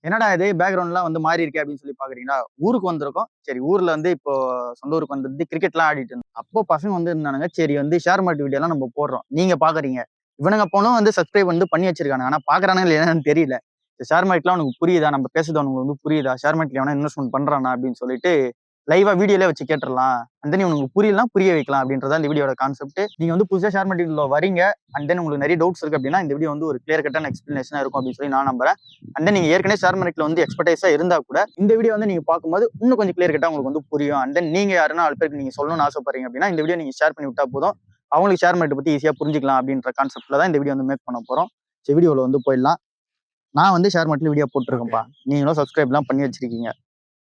என்னடா இது பேக்ரவுண்ட்லாம் வந்து மாறி இருக்கே அப்படின்னு சொல்லி பாக்குறீங்களா? ஊருக்கு வந்திருக்கோம். சரி ஊர்ல வந்து இப்போ சொந்த ஊருக்கு வந்து கிரிக்கெட்லாம் ஆடிட்டு இருந்தோம். அப்போ பசங்க வந்து இருந்தானுங்க. சரி வந்து ஷேர் மார்க்கெட் வீடியோலாம் நம்ம போடுறோம். நீங்க பாக்குறீங்க. இவனுங்க போனும் வந்து சப்ஸ்கிரைப் வந்து பண்ணி வச்சிருக்கானுங்க. ஆனா பாக்குறானுங்க இல்லையான்னு தெரியல. ஷேர் மார்க்கெட்லாம் உனக்கு புரியுதா? நம்ம பேசுறது உனக்கு வந்து புரியுதா? ஷேர் மார்க்கெட்ல எவனா இன்வெஸ்ட்மென்ட் பண்றானா அப்படின்னு சொல்லிட்டு லைவா வீடியோல வச்சு கேட்டுறலாம். அண்ட் தென் உங்களுக்கு புரியலனா புரிய வைக்கலாம் அப்படின்றதா இந்த வீடியோட கான்செப்ட். நீங்க வந்து புதுசா ஷேர் மார்க்கெட்ல வரீங்க. அண்ட் தென் உங்களுக்கு நிறைய டவுட்ஸ் இருக்கு அப்படின்னா இந்த வீடியோ வந்து ஒரு கிளியர் கட்டான எக்ஸ்பிளனேஷனா இருக்கும் அப்படின்னு சொல்லி நான் நம்புறேன். அண்ட் தென் நீங்க ஏற்கனவே ஷேர் மார்க்கெட்ல வந்து எக்ஸ்பர்டைஸா இருந்தா கூட இந்த வீடியோ வந்து நீங்க பார்க்கும்போது இன்னும் கொஞ்சம் கிளியர் கட்டா உங்களுக்கு வந்து புரியும். அண்ட் தென் நீங்க யாருன்னா 4 பேருக்கு நீங்க சொல்லணும்னு ஆசைப்படுறீங்க அப்படின்னா இந்த வீடியோ நீங்க ஷேர் பண்ணி விட்டா போதும். அவங்களுக்கு ஷேர் மார்க்கெட் பத்தி ஈஸியா புரிஞ்சுக்கலாம் அப்படின்ற கான்செப்ட்ல தான் இந்த வீடியோ வந்து மேக் பண்ண போறோம். சரி வீடியோல வந்து போயிடலாம். நான் வந்து ஷேர் மார்க்கெட்ல வீடியோ போட்டுருக்கேன்ப்பா. நீங்களும் சப்ஸ்கிரைப்லாம் பண்ணி வச்சிருக்கீங்க.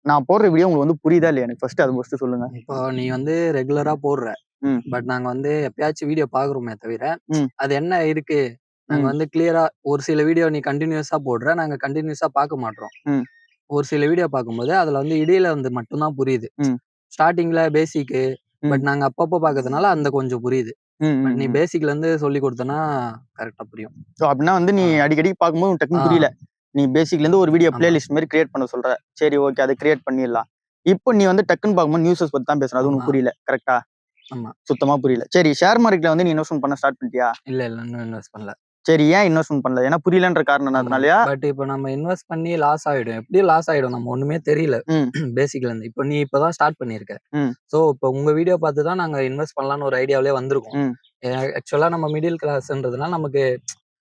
நான் போடுற வீடியோ உங்களுக்கு வந்து புரியுதா இல்லையா? எனக்கு ஃபர்ஸ்ட் சொல்லுங்க. இப்போ நீ வந்து ரெகுலரா போடுற. ம். பட் நாங்க வந்து எப்பயாச்சும் வீடியோ பாக்குறோமே தவிர, ம். அது என்ன இருக்கு? நாங்க வந்து கிளியரா ஒரு சில வீடியோ நீ கன்டினியூஸா போடுற. நாங்க கன்டினியூஸா பாக்க மாட்றோம். ம். ஒரு சில வீடியோ பாக்கும்போது அதுல வந்து இடையில வந்து மட்டும் தான் புரியுது. ம். ஸ்டார்ட்டிங்ல பேசிக்கு. ம். பட் நாங்க அப்பப்போ பாக்கறதுனால அந்த கொஞ்சம் புரியுது. ம். பட் நீ ம். பேசிக்ல இருந்து சொல்லிக் குடுத்தனா கரெக்ட்டா புரியும். ஸோ அப்படின்னா வந்து நீ அடிக்கடி பார்க்கும்போது உனக்கு ஆ. டக்குன்னு புரியல. நீ பேசிக்ல இருந்து ஒரு வீடியோ ஆமா. பிளேலிஸ்ட் மாதிரி கிரியேட் பண்ண சொல்ற. சரி ஓகே அத கிரியேட் பண்ணிடலாம். இப்போ நீ வந்து டக்குன்னு பார்க்கும்போது நியூஸஸ் பத்தி தான் பேசுற. அது ஆமா. உனக்கு புரியல. கரெக்ட்டா? ஆமா. சுத்தமா புரியல. சரி ஷேர் மார்க்கெட்ல வந்து நீ இன்வெஸ்ட்மென்ட் பண்ண ஸ்டார்ட் பண்ணிட்டியா? இல்ல, இன்னும் இன்வெஸ்ட் பண்ணல. சரி ஏன் இன்வெஸ்ட்மென்ட் பண்ணல? ஏன்னா புரியலன்ற ஆமா. காரணத்தினாலயா? பட் இப்ப நம்ம இன்வெஸ்ட் பண்ணி லாஸ் ஆயிடும். எப்படியும் லாஸ் ஆயிடும். நம்ம ஒண்ணுமே தெரியல. ம். பேசிக்ல இருந்து. இப்ப நீ இப்ப தான் ஸ்டார்ட் பண்ணியிருக்க. ம். சோ, இப்ப உங்க வீடியோ பார்த்து தான் நாங்க இன்வெஸ்ட் பண்ணலாம்னு ஒரு ஐடியாவிலே வந்திருக்கோம். ம். ஆக்சுவலா நம்ம மிடில் கிளாஸ்ன்றதுனால நமக்கு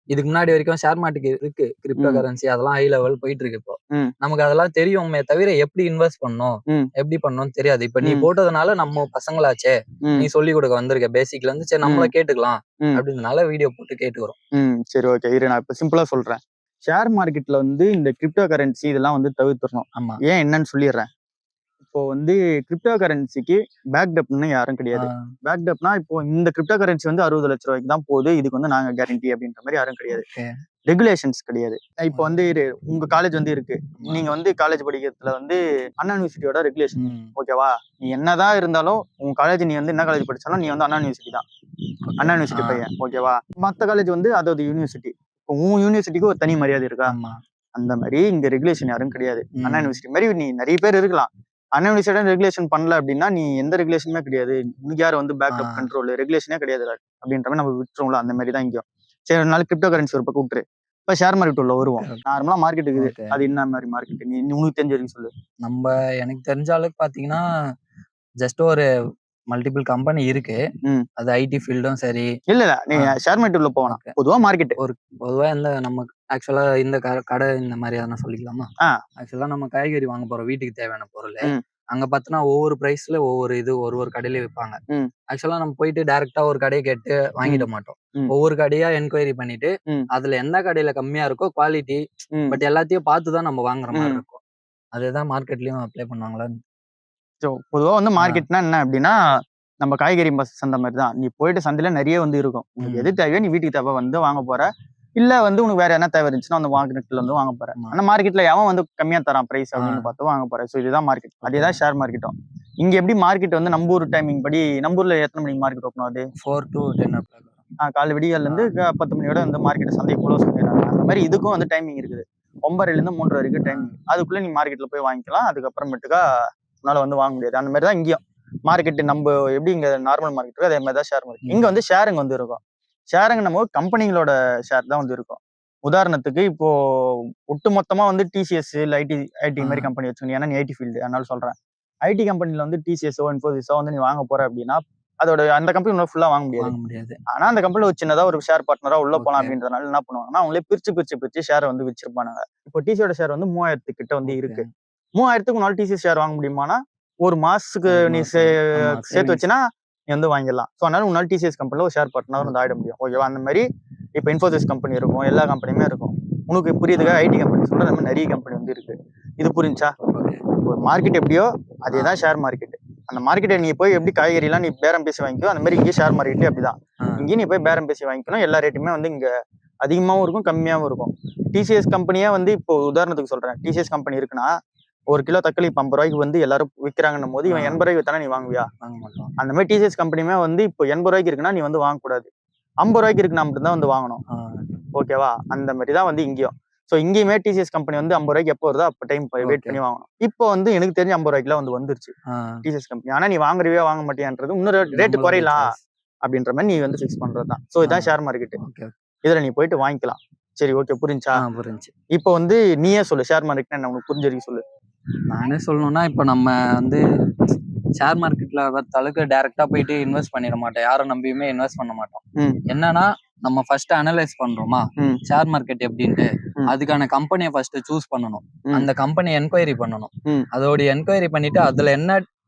இதுக்கு முன்னாடி வரைக்கும் ஷேர் மார்க்கெட் இருக்கு. கிரிப்டோ ம். கரன்சி அதெல்லாம் ஹை லெவல் போயிட்டு இருக்கு இப்போ. ம். நமக்கு அதெல்லாம் தெரியுமே தவிர எப்படி இன்வெஸ்ட் பண்ணணும்? ம். எப்படி பண்ணணும்னு தெரியாது. இப்ப நீ ம். போட்டதுனால நம்ம பசங்களாச்சே. ம். நீ சொல்லிக் கொடுக்க வந்திருக்க பேசிக்ல இருந்து. சரி நம்மள கேட்டுக்கலாம். ம். அப்படின்றதுனால வீடியோ போட்டு கேட்டுக்கிறோம். சரி ஓகே. இரு நான் இப்ப சிம்பிளா சொல்றேன். ஷேர் மார்க்கெட்ல வந்து இந்த கிரிப்டோ கரன்சி இதெல்லாம் வந்து தவிர்த்துறணும். ஆமா. ஏன் என்னன்னு சொல்லிடுறேன். இப்போ வந்து கிரிப்டோ கரன்சிக்கு பேக்டப்னு யாரும் கிடையாது. பேக்டப்னா இப்போ இந்த கிரிப்டோ கரன்சி வந்து 60 லட்ச ரூபாய்க்கு தான் போகுது. இதுக்கு வந்து நாங்க கேரண்டி அப்படின்ற மாதிரி யாரும் கிடையாது. ரெகுலேஷன்ஸ் கிடையாது. இப்போ வந்து உங்க காலேஜ் வந்து இருக்கு. நீங்க வந்து காலேஜ் படிக்கிறதுல வந்து அண்ணா யூனிவர்சிட்டியோட ரெகுலேஷன். ஓகேவா? நீ என்னதான் இருந்தாலும் உங்க காலேஜ் நீ வந்து என்ன காலேஜ் படிச்சாலும் நீ வந்து அண்ணா யூனிவர்சிட்டி தான். அண்ணா யூனிவர்சிட்டி பையன். ஓகேவா? மத்த காலேஜ் வந்து அதோட யூனிவர்சிட்டி. இப்போ உன் யூனிவர்சிட்டிக்கு ஒரு தனி மரியாதை இருக்கா? அந்த மாதிரி இங்க ரெகுலேஷன் யாரும் கிடையாது. அண்ணா யூனிவர்சிட்டி மாதிரி நீ நிறைய பேர் இருக்கலாம். அண்ணா யூனிவர்சிட்டி ரெகுலேஷன் பண்ணல அப்படின்னா நீ எந்த ரெகுலேஷனுமே கிடையாது. உனக்கு யார் வந்து பேக்கப் கண்ட்ரோல் ரெகுலேஷனே கிடையாது அப்படின்ற மாதிரி நம்ம விட்டுருவோம்ல அந்த மாதிரி தான் இங்கேயும். சரி ஒரு நாள் கிரிப்டோ கரன்சி ஒரு பக்கம் விட்டுரு. இப்ப ஷேர் மார்க்கெட் உள்ள வருவோம். நார்மலா மார்க்கெட் இருக்குது. அது என்ன மாதிரி மார்க்கெட்? நீ உனக்கு தெரிஞ்ச வரைக்கும் சொல்லு. எனக்கு தெரிஞ்ச அளவுக்கு பாத்தீங்கன்னா ஜஸ்ட் ஒரு மல்டிபிள் கம்பெனி இருக்கு. அது ஐடி ஃபீல்டும் சரி. இல்ல நீ ஷேர் மார்க்கெட் உள்ள போவேணாம். பொதுவா மார்க்கெட். ஒரு பொதுவா நம்ம ஆக்சுவலா இந்த கடை இந்த மாதிரி எதனா சொல்லிக்கலாமா? ஆக்சுவலா நம்ம காய்கறி வாங்க போறோம் வீட்டுக்கு தேவையான பொருள். அங்க பாத்தீங்கன்னா ஒவ்வொரு பிரைஸ்ல ஒவ்வொரு இது ஒரு கடையில விற்பாங்க. ஆக்சுவலா நம்ம போயிட்டு டைரக்டா ஒரு கடையை கேட்டு வாங்கிட மாட்டோம். ஒவ்வொரு கடையா என்கொயரி பண்ணிட்டு அதுல எந்த கடையில கம்மியா இருக்கோ குவாலிட்டி பட் எல்லாத்தையும் பார்த்துதான் நம்ம வாங்குற மாதிரி இருக்கும். அதுதான் மார்க்கெட்லயும் அப்ளை பண்ணுவாங்களான்னு. பொதுவா வந்து மார்க்கெட்னா என்ன அப்படின்னா நம்ம காய்கறி சந்தை மாதிரி தான். நீ போயிட்டு சந்தையில நிறைய வந்து இருக்கும். உனக்கு எது தேவையோ நீ வீட்டுக்கு தேவை வந்து வாங்க போற. இல்ல வந்து உனக்கு வேற என்ன தேவை இருந்துச்சுன்னா அந்த மார்க்கெட்ல வந்து வாங்க போற. ஆனா மார்க்கெட்ல எவன் வந்து கம்மியா தரான் பிரைஸ் அப்படின்னு பார்த்து வாங்க போற. ஸோ இதுதான் மார்க்கெட். அதேதான் ஷேர் மார்க்கெட்டும். இங்க எப்படி மார்க்கெட் வந்து நம்ம ஊர் டைமிங் படி நம்ம ஊர்ல எத்தனை மணிக்கு மார்க்கெட் ஓப்பன் ஆகுது? 4 to 10 காலை விடியல்ல இருந்து 10 மணியோட வந்து மார்க்கெட் சந்தை க்ளோஸ் பண்ணிடுறாங்க. அந்த மாதிரி இதுக்கும் வந்து டைமிங் இருக்குது. 9:30 இருந்து 3 வரைக்கும் டைமிங். அதுக்குள்ள நீ மார்க்கெட்ல போய் வாங்கிக்கலாம். அதுக்கப்புறமேட்டுக்கா உன்னால வந்து வாங்க முடியாது. அந்த மாதிரி தான் இங்கேயும் மார்க்கெட் நம்ம எப்படி இங்க நார்மல் மார்க்கெட் இருக்கோ அதே மாதிரி தான் ஷேர் மார்க்கெட். இங்க வந்து ஷேருங்க வந்து இருக்கும். ஷேருங்க நம்ம கம்பெனிகளோட ஷேர் தான் வந்து இருக்கும். உதாரணத்துக்கு இப்போ ஒட்டு மொத்தமா வந்து டிசிஎஸ் இல்ல ஐடி மாதிரி கம்பெனி வச்சுக்கணும். ஏன்னா நீ ஐடி ஃபீல்டு அதனால சொல்றேன். ஐடி கம்பெனில வந்து டிசிஎஸ்ஓ இன்ஃபோசிஸோ வந்து நீ வாங்க போற அப்படின்னா அதோட அந்த கம்பெனி ஃபுல்லா வாங்க முடியாது. ஆனா அந்த கம்பெனில ஒரு சின்னதா ஒரு ஷேர் பார்ட்னரா உள்ள போலாம் அப்படின்றதுனால என்ன பண்ணுவாங்கன்னா அவங்களே பிரிச்சு ஷேரை வந்து வச்சிருப்பானுங்க. இப்போ டிசியோட ஷேர் வந்து 3000 கிட்ட வந்து இருக்கு. 3000க்கு உன்னால டிசிஎஸ் ஷேர் வாங்க முடியுமானா ஒரு மாசத்துக்கு நீ சேர்த்து வச்சுன்னா நீ வந்து வாங்கிடலாம். ஸோ அதனால உன்னால டிசிஎஸ் கம்பெனில ஒரு ஷேர் பார்ட்னர் வந்து ஆயிட முடியும். ஓகேவா? அந்த மாதிரி இப்போ இன்ஃபோசிஸ் கம்பெனி இருக்கும். எல்லா கம்பெனியுமே இருக்கும். உனக்கு புரியுதுக்கா? ஐடி கம்பெனி சொல்ற அந்த மாதிரி நிறைய கம்பெனி வந்து இருக்கு. இது புரிஞ்சா? ஒரு மார்க்கெட் எப்படியோ அதேதான் ஷேர் மார்க்கெட். அந்த மார்க்கெட்டை நீ போய் எப்படி காய்கறி எல்லாம் நீ பேரம் பேசி வாங்கிக்கோ அந்த மாதிரி இங்கே ஷேர் மார்க்கெட்லயும் அப்படிதான். இங்கேயும் நீ போய் பேரம் பேசி வாங்கிக்கணும். எல்லா ரேட்டுமே வந்து இங்க அதிகமாகவும் இருக்கும் கம்மியாகவும் இருக்கும். டிசிஎஸ் கம்பெனியா வந்து இப்போ உதாரணத்துக்கு சொல்றேன். டிசிஎஸ் கம்பெனி இருக்குன்னா ஒரு கிலோ தக்காளி 50 ரூபாய்க்கு வந்து எல்லாரும் விற்கிறாங்கன்னும் போது இவன் 80 ரூபாய்க்கு வித்தானா நீ வாங்குவியா? வாங்க மாட்டோம். அந்த மாதிரி டிசிஎஸ் கம்பெனியுமே வந்து இப்போ 80 ரூபாய்க்கு இருக்குன்னா நீ வந்து வாங்கக்கூடாது. 50 ரூபாய்க்கு இருக்குன்னா மட்டும் தான் வந்து வாங்கணும். ஓகேவா? அந்த மாதிரி தான் வந்து இங்கேயும். ஸோ இங்கேயுமே டிசிஎஸ் கம்பெனி வந்து 50 ரூபாய்க்கு எப்போ வருதோ அப்போ டைம் வெயிட் Okay. பண்ணி வாங்கணும். இப்போ வந்து எனக்கு தெரிஞ்சு 50 ரூபாய்க்குலாம் வந்து வந்துருச்சு டிசிஎஸ் கம்பெனி. ஆனா நீ வாங்குறவியா வாங்க மாட்டியான்றது இன்னொரு ரேட்டு நம்மளோட குறையலாம் choice. அப்படின்ற மாதிரி நீ வந்து ஃபிக்ஸ் பண்றது தான். ஸோ இதான் ஷேர் மார்க்கெட். Okay. இதுல நீ போயிட்டு வாங்கிக்கலாம். சரி ஓகே புரிஞ்சா? புரிஞ்சுச்சு. இப்போ வந்து நீயே சொல்லு ஷேர் மார்க்கெட் என்ன உனக்கு புரிஞ்ச வரைக்கும் சொல்லு. நானே சொல்லணும்னா இப்போ நம்ம வந்து ஷேர் மார்க்கெட்ல அளவுக்கு டைரக்டா போயிட்டு இன்வெஸ்ட் பண்ணிட மாட்டோம். யாரும் நம்பியுமே இன்வெஸ்ட் பண்ண மாட்டோம். என்னன்னா நம்ம ஃபர்ஸ்ட் அனலைஸ் பண்றோமா ஷேர் மார்க்கெட் எப்படின்ட்டு, அதுக்கான கம்பெனியை ஃபர்ஸ்ட் சூஸ் பண்ணணும். அந்த கம்பெனி என்கொயரி பண்ணணும். அதோட என்கொயரி பண்ணிட்டு அதுல என்ன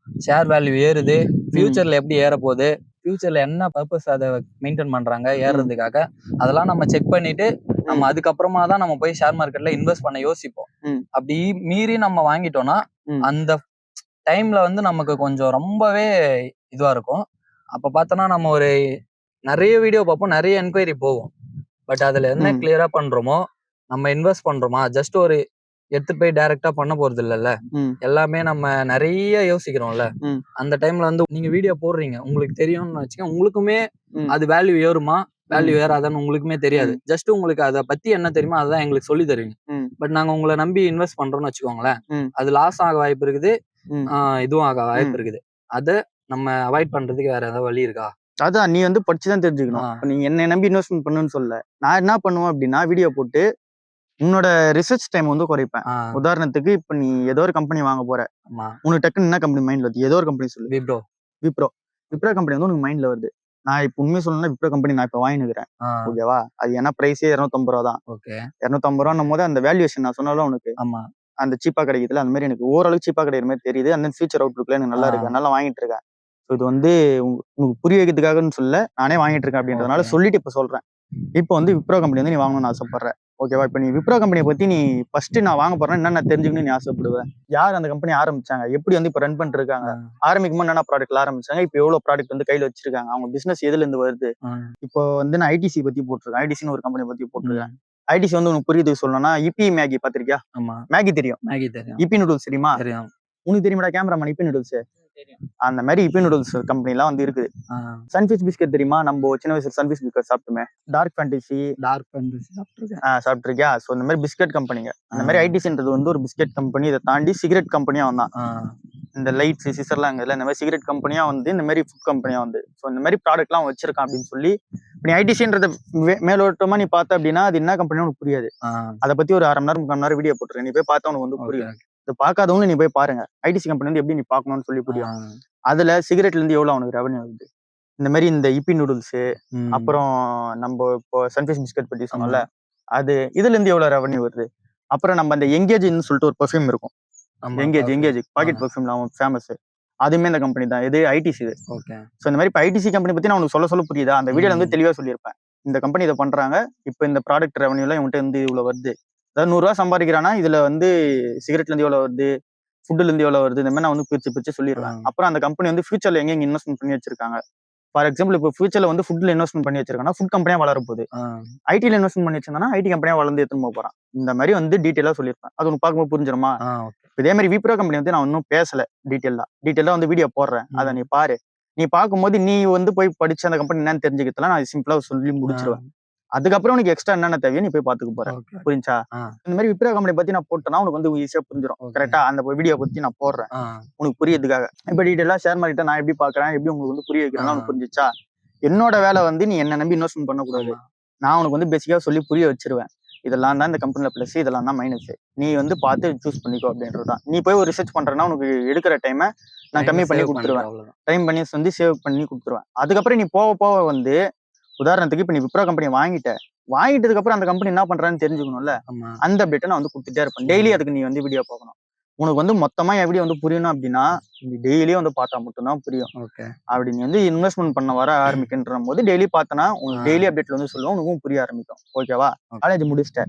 ஷேர் வேல்யூ ஏறுது, ஃபியூச்சர்ல எப்படி ஏற போகுது, ஃபியூச்சர்ல என்ன பர்பஸ் அதை மெயின்டைன் பண்றாங்க ஏறுறதுக்காக, அதெல்லாம் நம்ம செக் பண்ணிட்டு நம்ம அதுக்கப்புறமா தான் நம்ம போய் ஷேர் மார்க்கெட்ல இன்வெஸ்ட் பண்ண யோசிப்போம். அப்படி மீறி நம்ம வாங்கிட்டோம்னா அந்த டைம்ல வந்து நமக்கு கொஞ்சம் ரொம்பவே இதுவா இருக்கும். அப்ப பார்த்தோன்னா நம்ம ஒரு நிறைய வீடியோ பார்ப்போம், நிறைய என்கொயரி போகும். பட் அதுல என்ன கிளியரா பண்றோமோ, நம்ம இன்வெஸ்ட் பண்றோமா, ஜஸ்ட் ஒரு எடுத்து போய் டைரக்டா பண்ண போறது இல்லைல்ல. எல்லாமே நம்ம நிறைய யோசிக்கிறோம்ல. அந்த டைம்ல வந்து நீங்க வீடியோ போடுறீங்க, உங்களுக்கு தெரியும்னு வச்சுக்கோங்க, உங்களுக்குமே அது வேல்யூ ஏறுமா வேல்யூ ஏறாதான்னு உங்களுக்குமே தெரியாது. ஜஸ்ட் உங்களுக்கு அதை பத்தி என்ன தெரியுமோ அதான் எங்களுக்கு சொல்லி தருவீங்க. பட் நாங்க உங்களை நம்பி இன்வெஸ்ட் பண்றோம்னு வச்சுக்கோங்களேன், அது லாஸ் ஆக வாய்ப்பு இருக்குது, இதுவும் ஆக வாய்ப்பு இருக்குது. அதை நம்ம அவாய்ட் பண்றதுக்கு வேற ஏதாவது வழி இருக்கா? அதான் நீ வந்து படிச்சுதான் தெரிஞ்சுக்கணும். நீ என்னை நம்பி இன்வெஸ்ட்மெண்ட் பண்ணுன்னு சொல்ல, நான் என்ன பண்ணுவேன் அப்படின்னா வீடியோ போட்டு உன்னோட ரிசர்ச் டைம் வந்து குறைப்பேன். உதாரணத்துக்கு இப்ப நீ ஏதோ ஒரு கம்பெனி வாங்க போற, உனக்கு டக்குன்னு என்ன கம்பெனி மைண்ட்ல வருது? ஏதோ ஒரு கம்பெனி சொல்லு. விப்ரோ கம்பெனி வந்து உனக்கு மைண்ட்ல வருது. நான் இப்ப உண்மையை சொல்லணும்னா விப்ரோ கம்பெனி நான் இப்ப வாங்கினுக்கிறேன். ஓகேவா? அது ஏன்னா பிரைஸே 250 ரூபா தான். 250 ரூபான்னும் போது அந்த வேல்யூவேஷன் நான் சொன்னாலும் உனக்கு அந்த சீப்பா கிடைக்குதுல, அந்த மாதிரி எனக்கு ஓரளவுக்கு சீப்பா கிடைக்கிற மாதிரி தெரியுது. அந்த ஃபியூச்சர் அவுட்லுக்ல எனக்கு நல்லா இருக்கு, அதனால வாங்கிட்டு இருக்கேன். இது வந்து உங்களுக்கு புரிய வைக்கிறதுக்காகன்னு சொல்ல, நானே வாங்கிட்டு இருக்கேன் அப்படின்றதுனால சொல்லிட்டு இப்ப சொல்றேன். இப்போ வந்து விப்ரோ கம்பெனி வந்து நீ வாங்கணும்னு ஆசைப்படுற. ஓகேவா? இப்ப நீ விப்ரோ கம்பெனியை பத்தி நீ ஃபர்ஸ்ட் நான் வாங்க போறேன் என்ன தெரிஞ்சுக்கணும்னு நீ ஆசைப்படுவேன். யார் அந்த கம்பெனி ஆரம்பிச்சாங்க, எப்படி வந்து இப்ப ரன் பண்ணிட்டு இருக்காங்க, ஆரம்பிக்கும் போது என்ன ப்ராடக்ட்ல ஆரம்பிச்சாங்க, இப்ப எவ்வளவு ப்ராடக்ட் வந்து கையில வச்சிருக்காங்க, அவங்க பிசினஸ் எதுல இருந்து வருது. இப்போ வந்து நான் ஐடிசி பத்தி போட்டிருக்கேன், ஐடிசின்னு ஒரு கம்பெனி பத்தி போட்டிருக்கேன். ஐடிசி வந்து உனக்கு புரியுது சொல்லணும்னா இப்பி மேகி பாத்திருக்கியா? மேகி தெரியும். இப்பி நூடுல்ஸ் தெரியுமா? உனக்கு தெரியுமாடா கேமராமேன் இப்பி நூடுல்ஸ்? அந்த மாதிரி இப்பி நூடுல்ஸ் கம்பெனி எல்லாம் வந்து இருக்குது. சன்ஃபிஷ் பிஸ்கட் தெரியுமா? நம்ம சின்ன வயசுல சன்ஃபிஷ் பிஸ்கட் சாப்பிட்டுமே. டார்க் ஃபேண்டசி சாப்பிட்டுருக்கியா? ஸோ இந்த மாதிரி பிஸ்கட் கம்பெனிங்க. அந்த மாதிரி ஐடிசின்றது வந்து ஒரு பிஸ்கட் கம்பெனி. இதை தாண்டி சிகரெட் கம்பெனியா வந்தான். இந்த லைட்ஸ் சிசர்லாம் இந்த மாதிரி சிகரெட் கம்பெனியா வந்து இந்த மாதிரி ஃபுட் கம்பெனியா வந்து ஸோ இந்த மாதிரி ப்ராடக்ட்லாம் வச்சிருக்கான் அப்படின்னு சொல்லி நீ ஐடிசின்றத மேலோட்டமா நீ பார்த்த அப்படின்னா அது என்ன கம்பெனி உனக்கு புரியாது. அதை பத்தி ஒரு 1/2 மணி நேரம் வீடியோ போட்டுருக்கேன், நீ போய் பார்த்தா உனக்கு வந்து புரியும். இதை பார்க்காதவங்க நீ போய் பாருங்க, ஐடிசி கம்பெனி வந்து எப்படி நீ பார்க்கணும்னு சொல்லி புரியும். அதுல சிகரெட்ல இருந்து எவ்வளவு அவனுக்கு ரெவன்யூ வருது, இந்த மாதிரி இந்த இப்பி நூடுல்ஸ், அப்புறம் நம்ம இப்போ சன்ஃபிஷ் பிஸ்கட் பத்தி சொன்னோம்ல அது, இதுல இருந்து எவ்வளவு ரெவன்யூ வருது. அப்புறம் நம்ம அந்த எங்கேஜ்னு சொல்லிட்டு ஒரு பெர்ஃப்யூம் இருக்கும், எங்கேஜ் பாக்கெட் பெர்ஃப்யூம்ல அவன் ஃபேமஸ், அதுவுமே இந்த கம்பெனி தான். இது ஐடிசி இது. ஸோ இந்த மாதிரி இப்போ ஐடிசி கம்பெனி பத்தி நான் உனக்கு சொல்ல புரியுதா? அந்த வீடியோல வந்து தெளிவா சொல்லியிருப்பேன், இந்த கம்பெனி இதை பண்றாங்க, இப்போ இந்த ப்ராடக்ட் ரெவன்யூலாம் இவன்ட்டு வந்து இவ்வளவு வருது, அதாவது 100 ரூபா சம்பாதிக்கிறானா இதுல வந்து சிகரெட்ல இருந்து எவ்வளவு வருது, ஃபுட்ல இருந்து எவ்வளவு வருது, இந்த மாதிரி நான் வந்து பிரிச்சு சொல்லிடுவேன். அப்புறம் அந்த கம்பெனி வந்து ஃபியூச்சர்ல எங்க இன்வெஸ்ட்மெண்ட் பண்ணி வச்சிருக்காங்க. ஃபார் எக்ஸாம்பிள் இப்போ ஃபியூச்சர்ல வந்து ஃபுட்ல இன்வெஸ்ட்மெண்ட் பண்ணி வச்சிருக்காங்கன்னா ஃபுட் கம்பெனியா வளர போகுது. ஐடில இன்வெஸ்ட்மெண்ட் பண்ணி வச்சிருந்தானா ஐடி கம்பெனியா வளர்ந்து எடுத்துன்னு போக போறான். இந்த மாதிரி வந்து டீட்டெயிலா சொல்லியிருப்பேன். அது உனக்கு பார்க்கும்போது புரிஞ்சிருமா? இதே மாதிரி விப்ரோ கம்பெனி வந்து நான் இன்னும் பேசல, டீட்டெயிலா வந்து வீடியோ போடுறேன், அதை நீ பாரு. நீ பார்க்கும்போது நீ வந்து போய் படிச்சு அந்த கம்பெனி என்னன்னு தெரிஞ்சுக்கலாம், நான் சிம்பிளா சொல்லி முடிச்சிருவேன். அதுக்கப்புறம் உனக்கு எக்ஸ்ட்ரா என்னென்ன தேவையோ நீ போய் பாத்துக்க போற. புரிஞ்சா? இந்த மாதிரி விப்ரோ கம்பெனி பத்தி நான் போட்டேன்னா உனக்கு வந்து ஈஸியா புரிஞ்சிடும். கரெக்டா? அந்த வீடியோ பத்தி நான் போடுறேன் உனக்கு புரியறதுக்காக. இப்ப டீட்டெயிலா ஷேர் மார்க்கெட்டை நான் எப்படி பாக்குறேன், எப்படி உங்களுக்கு வந்து புரிய வைக்கிறேன்னா உனக்கு புரிஞ்சிச்சா? என்னோட வேலை வந்து நீ என்ன நம்பி இன்வெஸ்ட்மெண்ட் பண்ணக்கூடாது. நான் உனக்கு வந்து பேசிக்கா சொல்லி புரிய வச்சிருவேன், இதெல்லாம் தான் இந்த கம்பெனில பிளஸ், இதெல்லாம் தான் மைனஸ், நீ வந்து பார்த்து சூஸ் பண்ணிக்கோ அப்படின்றதுதான். நீ போய் ஒரு ரிசர்ச் பண்றேன்னா உனக்கு எடுக்கிற டைமை நான் கம்மி பண்ணி கொடுத்துருவேன், டைம் பண்ணி வந்து சேவ் பண்ணி கொடுத்துருவேன். அதுக்கப்புறம் நீ போக வந்து உதாரணத்துக்கு இப்ப நீ விப்ரோ கம்பெனி வாங்கிட்டதுக்கு அப்புறம் அந்த கம்பெனி என்ன பண்றான்னு தெரிஞ்சுக்கணும்ல, அந்த அப்டேட்டை நான் வந்து கொடுத்துட்டே இருப்பேன். டெய்லி அதுக்கு நீ வந்து வீடியோ பார்க்கணும். உனக்கு வந்து மொத்தமா என் வீடியோ வந்து புரியணும் அப்படின்னா நீ டெய்லியும் வந்து பார்த்தா மட்டும்தான் புரியும். அப்படி நீ வந்து இன்வெஸ்ட்மெண்ட் பண்ண வர ஆரம்பிக்கின்ற போது டெய்லி பார்த்தனா உனக்கு டெய்லி அப்டேட்ல வந்து சொல்லுவோம், உனக்கும் புரிய ஆரம்பிக்கும். ஓகேவா? காலேஜ் முடிச்சிட்ட,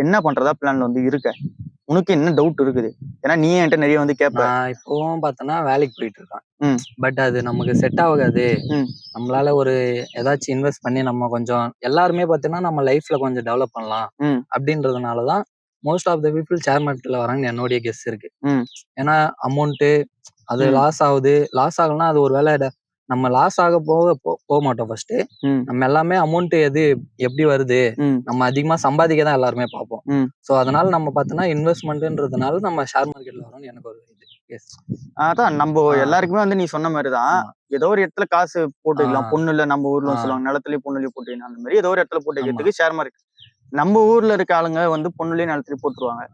என்ன பண்றதா பிளான்ல வந்து இருக்க, உனக்கு என்ன டவுட் இருக்குது? ஏன்னா நீ என்கிட்ட நிறைய வந்து கேட்ப. இப்பவும் பார்த்தனா வேலைக்கு போயிட்டு இருக்கான், பட் அது நமக்கு செட் ஆகாது. நம்மளால ஒரு ஏதாச்சும் இன்வெஸ்ட் பண்ணி நம்ம கொஞ்சம் எல்லாருமே பார்த்தீங்கன்னா நம்ம லைஃப்ல கொஞ்சம் டெவலப் பண்ணலாம் அப்படின்றதுனாலதான் most of the people share மார்க்கெட்ல வராங்க என்னுடைய கெஸ் இருக்கு. ஏன்னா அமௌண்ட் அது லாஸ் ஆகுது, லாஸ் ஆகலன்னா அது ஒரு வேலை நம்ம லாஸ் ஆக போக மாட்டோம் ஃபர்ஸ்ட். நம்ம எல்லாமே அமௌண்ட் எப்படி வருது, நம்ம அதிகமா சம்பாதிக்க தான் எல்லாருமே பார்ப்போம். சோ அதனால நம்ம பார்த்தோம்னா இன்வெஸ்ட்மெண்ட்ன்றதுனால நம்ம ஷேர் மார்க்கெட்ல வரோம்னு எனக்கு ஒரு இது. அதான் நம்ம எல்லாருக்குமே வந்து நீ சொன்ன மாதிரிதான் ஏதோ ஒரு இடத்துல காசு போட்டுக்கலாம். பொண்ணு இல்ல நம்ம ஊர்ல சொல்லுவாங்க நிலத்துலயே பொண்ணுலயே போட்டுக்கலாம். அந்த மாதிரி ஏதோ ஒரு இடத்துல போட்டுக்கிறதுக்கு ஷேர் மார்க்கெட். நம்ம ஊர்ல இருக்க ஆளுங்க வந்து பொண்ணுலயே நிலத்துலயே போட்டுருவாங்க.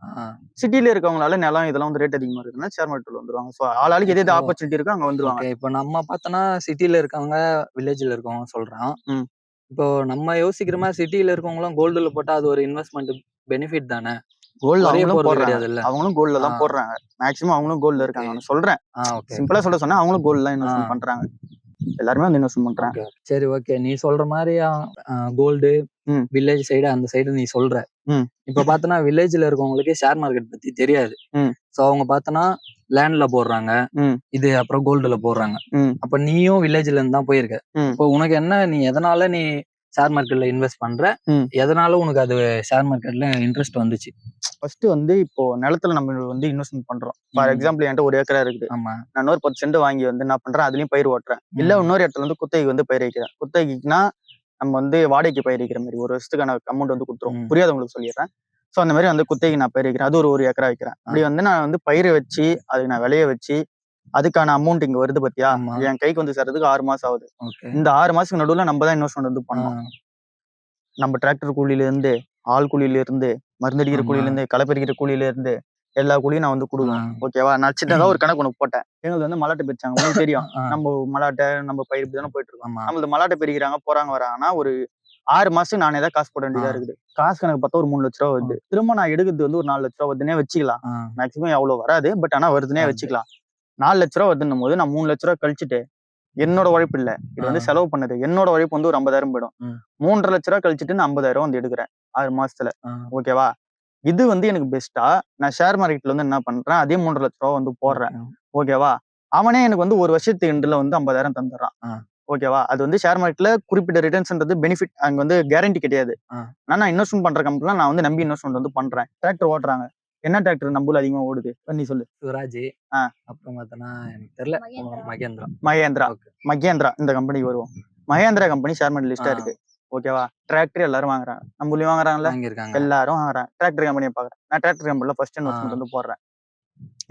சிட்டில இருக்கவங்களால நிலம் இதெல்லாம் வந்து ரேட் அதிகமா இருக்குன்னா ஷேர் மார்க்கெட்ல வந்துருவாங்க. சோ ஆளாளுக்கு எது ஆப்பர்ச்சுனிட்டி இருக்கோ அங்க வந்துருவாங்க. இப்போ நம்ம பார்த்தோம்னா சிட்டில இருக்கவங்க வில்லேஜ்ல இருக்கவங்க சொல்றான். இப்போ நம்ம யோசிக்கிற மாதிரி சிட்டில இருக்கவங்களும் கோல்டுல போட்டா அது ஒரு இன்வெஸ்ட்மெண்ட் பெனிஃபிட் தானே. கோல்டு அவங்களும் போடுறாங்க. அவங்களும் கோல்ட்ல தான் போடுறாங்க. மேக்ஸிமம் அவங்களும் கோல்ட்ல இருக்காங்க. நான் சொல்றேன் சிம்பிளா சொன்னா அவங்களும் கோல்ட்ல இன்வெஸ்ட்மெண்ட் பண்றாங்க. எல்லாருமே வந்து இன்வெஸ்ட்மெண்ட் பண்றாங்க. சரி ஓகே, நீ சொல்ற மாதிரி கோல்டு வில்லேஜ் சைடு அந்த சைடு நீ சொல்ற. இப்ப பாத்தனா வில்லேஜ்ல இருக்கவங்களுக்கு ஷேர் மார்க்கெட் பத்தி தெரியாது. சோ அவங்க பாத்தனா லேண்ட்ல போடுறாங்க, இது அப்புறம் கோல்டுல போடுறாங்க. அப்ப நீயும் வில்லேஜ்ல இருந்து தான் போயிருக்க. இப்போ உனக்கு என்ன, நீ எதனால நீ ஷேர் மார்க்கெட்ல இன்வெஸ்ட் பண்ற, எதனால உனக்கு அது ஷேர் மார்க்கெட்ல இன்ட்ரெஸ்ட் வந்துச்சு? ஃபர்ஸ்ட் வந்து இப்போ நிலத்துல நம்ம வந்து இன்வெஸ்ட்மெண்ட் பண்றோம். ஃபார் எக்ஸாம்பிள் என்கிட்ட 1 ஏக்கரா இருக்குது. நான் இன்னொரு 10 சென்ட் வாங்கி வந்து என்ன பண்றேன், அதுலயும் பயிர் ஓட்டுறேன். இல்ல இன்னொரு இடத்துல வந்து குத்தகைக்கு வந்து பயிர் வைக்கிறேன். குத்தகைக்குன்னா நம்ம வந்து வாடகைக்கு பயிர் வைக்கிற மாதிரி ஒரு வருஷத்துக்கான அமௌண்ட் வந்து கொடுத்துருவோம். புரியாதவங்களுக்கு சொல்லிடுறேன். ஸோ அந்த மாதிரி வந்து குத்தகைக்கு நான் பயிர் வைக்கிறேன். அது ஒரு 1 ஏக்கரா வைக்கிறேன். அப்படி வந்து நான் வந்து பயிரை வச்சு அதுக்கு நான் விளைய வச்சு அதுக்கான அமௌண்ட் இங்க வருது பத்தியா, என் கைக்கு வந்து சேர்றதுக்கு 6 மாசம் ஆகுது. இந்த 6 மாசத்துக்கு நடுவுல நம்ம தான் இன்வெஸ்ட்மெண்ட் வந்து பண்ணணும். நம்ம டிராக்டர் கூலியில இருந்து, ஆள் கூலியில இருந்து, மருந்தடிக்கிற கூலியில இருந்து, களை பறிக்கிற கூலியில இருந்து எல்லா கூலியும் நான் வந்து கொடுக்கணும். ஓகேவா? நான் சின்னதா ஒரு கணக்கு ஒன்று போட்டேன். எங்களுக்கு வந்து மலாட்டை பிரிச்சாங்க. உங்களுக்கு தெரியும். நம்ம மலாட்டை நம்ம பயிர் இப்படி தானே போயிட்டு இருக்கோம். நம்ம இந்த மலாட்டை பிரிக்கிறாங்க போறாங்க வராங்கன்னா ஒரு 6 மாசத்துக்கு நானே தான் காசு போட வேண்டியதா இருக்குது. காசு கணக்கு பார்த்தா ஒரு 3 லட்ச ரூபா வருது. திரும்ப நான் எடுக்கிறது வந்து ஒரு 4 லட்ச ரூபா வருதுன்னே வச்சுக்கலாம். மேக்சிமம் எவ்வளவு வராது, பட் ஆனா வருதுன்னே வச்சுக்கலாம். 4 லட்ச ரூபா வருதுன்னும் போது நான் 3 லட்ச ரூபா கழிச்சுட்டு என்னோட உழைப்பு இல்ல, இது வந்து செலவு பண்ணது. என்னோட உழைப்பு வந்து ஒரு 50,000 போயிடும். 3.5 லட்ச ரூபா கழிச்சுட்டு நான் 50,000 வந்து எடுக்கிறேன் 6 மாசத்துல. ஓகேவா? இது வந்து எனக்கு பெஸ்டா. நான் ஷேர் மார்க்கெட்ல வந்து என்ன பண்றேன், அதே 3.5 லட்ச ரூபா வந்து போடுறேன். ஓகேவா? அவனே எனக்கு வந்து ஒரு வருஷத்துக்கு எண்டுல வந்து 50,000 தந்துடுறான். ஓகேவா? அது வந்து ஷேர் மார்க்கெட்ல குறிப்பிட்ட ரிட்டர்ன்ஸ்ன்றது பெனிஃபிட் அங்க வந்து கேரண்டி கிடையாது. நான் இன்வெஸ்ட்மெண்ட் பண்ற கம்பெனில நான் வந்து நம்பி இன்வெஸ்ட்மெண்ட் வந்து பண்றேன். டிராக்டர் ஓட்டுறாங்க. என்ன டிராக்டர் நம்மள அதிகமா ஓடுது நீ சொல்லு? சுராஜ். அப்புறம் பார்த்தனா எனக்கு தெரியல. மகேந்திரா இந்த கம்பெனிக்கு வருவோம். மகேந்திரா கம்பெனி ஷேர் மார்க்கெட் லிஸ்டா இருக்கு. ஓகேவா? டிராக்டர் எல்லாரும் வாங்குறாங்க. நம்மளையும் வாங்குறாங்கல்ல, எல்லாரும் வாங்குறாங்க. டிராக்டர் கம்பெனியை பாக்குறேன். நான் டிராக்டர் கம்பெனில ஃபர்ஸ்ட் இன்வெஸ்ட்மெண்ட் வந்து போடுறேன்.